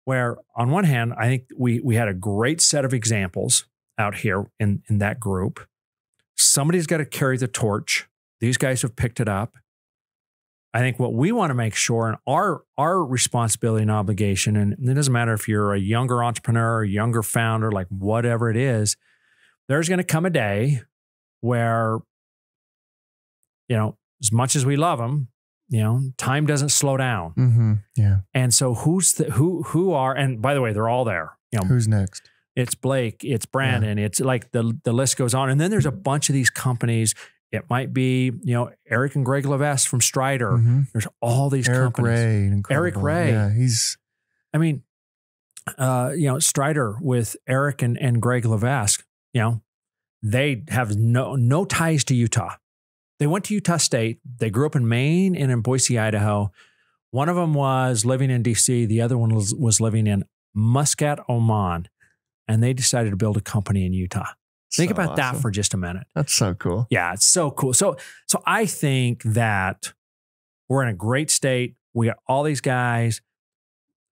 where on one hand, I think we had a great set of examples out here in that group. Somebody's got to carry the torch. These guys have picked it up. I think what we want to make sure, and our responsibility and obligation, and it doesn't matter if you're a younger entrepreneur, a younger founder, like whatever it is, there's going to come a day where, you know, as much as we love them, you know, time doesn't slow down. Yeah. And so who are, and by the way, they're all there. You know, who's next? It's Blake, it's Brandon, it's like the list goes on. And then there's a bunch of these companies. It might be, you know, Eric and Greg Levesque from Strider. There's all these companies. Eric Ray. Yeah, I mean, you know, Strider with Eric and Greg Levesque, you know, they have no ties to Utah. They went to Utah State. They grew up in Maine and in Boise, Idaho. One of them was living in DC. The other one was living in Muscat, Oman. And they decided to build a company in Utah. Think about that for just a minute. That's so cool. Yeah, it's so cool. So I think that we're in a great state. We got all these guys.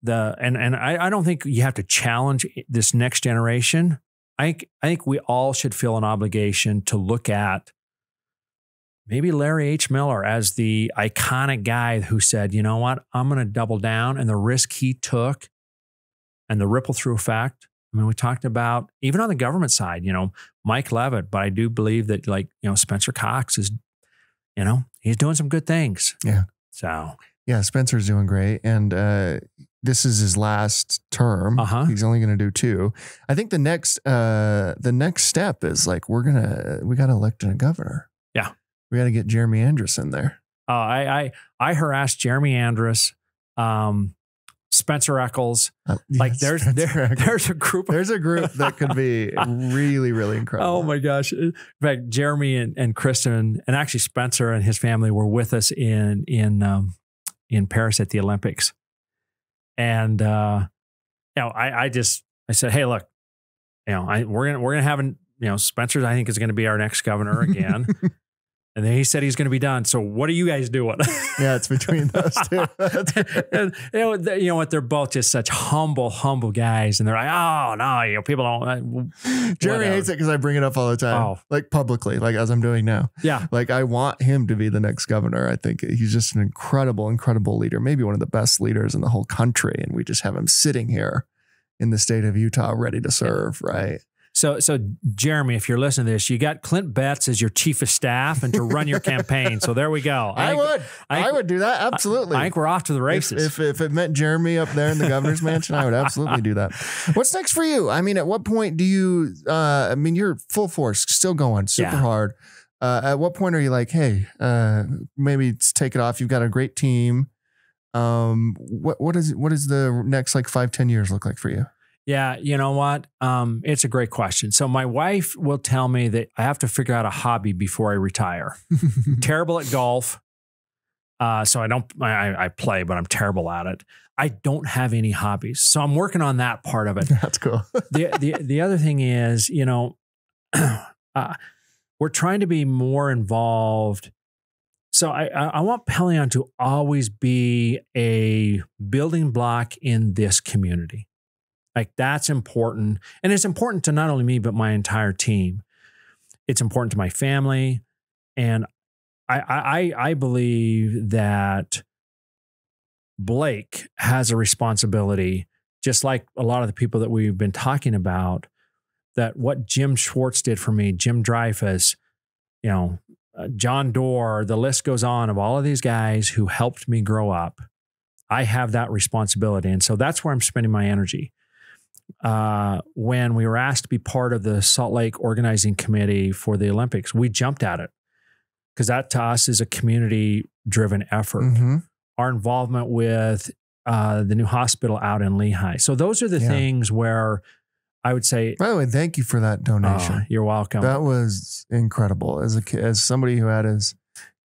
And I don't think you have to challenge this next generation. I think we all should feel an obligation to look at maybe Larry H. Miller as the iconic guy who said, you know what, I'm going to double down, and the risk he took and the ripple through effect. I mean, we talked about, even on the government side, you know, Mike Leavitt, but I do believe that, like, you know, Spencer Cox is, you know, he's doing some good things. Yeah. So. Yeah, Spencer's doing great. And this is his last term. He's only going to do 2. I think the next step is like, we got to elect a governor. Yeah. We got to get Jeremy Andrus in there. I harassed Jeremy Andrus, Spencer Eccles. Like there's a group that could be really, really incredible. Oh my gosh. In fact, Jeremy and Kristen, and actually Spencer and his family were with us in Paris at the Olympics. And you know, I said, hey, look, you know, we're gonna have you know, Spencer, I think, is gonna be our next governor again. And then he said he's going to be done. So what are you guys doing? Yeah, it's between those two. And you know what? They're both just such humble guys. And they're like, oh, no, you know, people don't. Jeremy hates it because I bring it up all the time, like publicly, like as I'm doing now. Yeah. Like I want him to be the next governor. I think he's just an incredible leader, maybe one of the best leaders in the whole country. And we just have him sitting here in the state of Utah ready to serve, right? So Jeremy, if you're listening to this, you got Clint Betts as your chief of staff and to run your campaign. So there we go. I would do that. Absolutely. I think we're off to the races. If it meant Jeremy up there in the governor's mansion, I would absolutely do that. What's next for you? I mean, at what point do you, I mean, you're full force, still going super hard. At what point are you like, hey, maybe take it off. You've got a great team. What does the next like 5-10 years look like for you? Yeah, you know what? It's a great question. So my wife will tell me that I have to figure out a hobby before I retire. Terrible at golf. So I play, but I'm terrible at it. I don't have any hobbies. So I'm working on that part of it. That's cool. The other thing is, you know, we're trying to be more involved. So I want Pelion to always be a building block in this community. Like that's important. And it's important to not only me, but my entire team. It's important to my family. And I believe that Blake has a responsibility, just like a lot of the people that we've been talking about, that what Jim Schwartz did for me, Jim Dreyfus, John Doerr, the list goes on of all of these guys who helped me grow up. I have that responsibility. And so that's where I'm spending my energy. When we were asked to be part of the Salt Lake organizing committee for the Olympics, we jumped at it because that to us is a community-driven effort. Mm-hmm. Our involvement with the new hospital out in Lehigh. So those are the things where I would say. By the way, thank you for that donation. You're welcome. That was incredible. As somebody who had his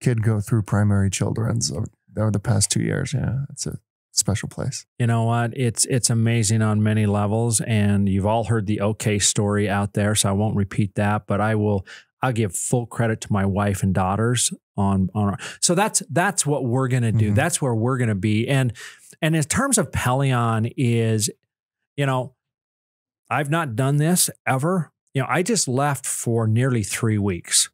kid go through primary children's over the past 2 years, it's a special place. You know what? It's amazing on many levels, and you've all heard the OK story out there, so I won't repeat that. But I'll give full credit to my wife and daughters on our, so that's what we're gonna do. Mm-hmm. That's where we're gonna be. And in terms of Pelion is, I've not done this ever. I just left for nearly 3 weeks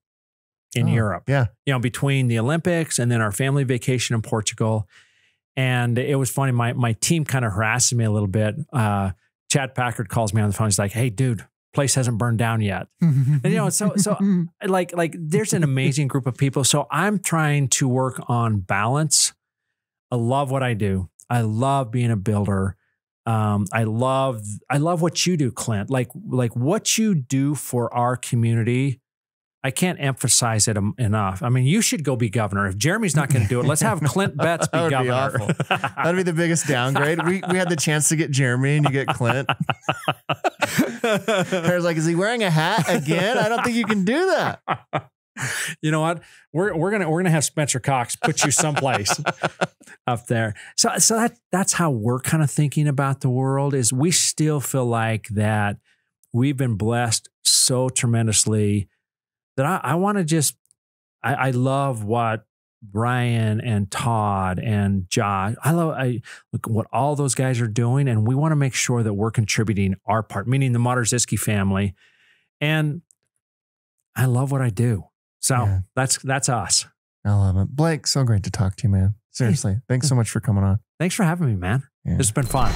in Europe. Yeah. Between the Olympics and then our family vacation in Portugal. And it was funny. My team kind of harassed me a little bit. Chad Packard calls me on the phone. He's like, "Hey, dude, place hasn't burned down yet." And so like there's an amazing group of people. So I'm trying to work on balance. I love what I do. I love being a builder. I love what you do, Clint. Like what you do for our community. I can't emphasize it enough. I mean, you should go be governor. If Jeremy's not going to do it, let's have Clint Betts be governor. Be That'd be the biggest downgrade. We had the chance to get Jeremy and you get Clint. I was like, is he wearing a hat again? I don't think you can do that. You know what? We're gonna have Spencer Cox put you someplace up there. So that's how we're kind of thinking about the world. Is we still feel like that we've been blessed so tremendously that I want to just, I love what Brian and Todd and Josh, look what all those guys are doing. And we want to make sure that we're contributing our part, meaning the Modersitzki family. And I love what I do. So that's us. I love it. Blake, so great to talk to you, man. Seriously. Thanks so much for coming on. Thanks for having me, man. Yeah. This has been fun.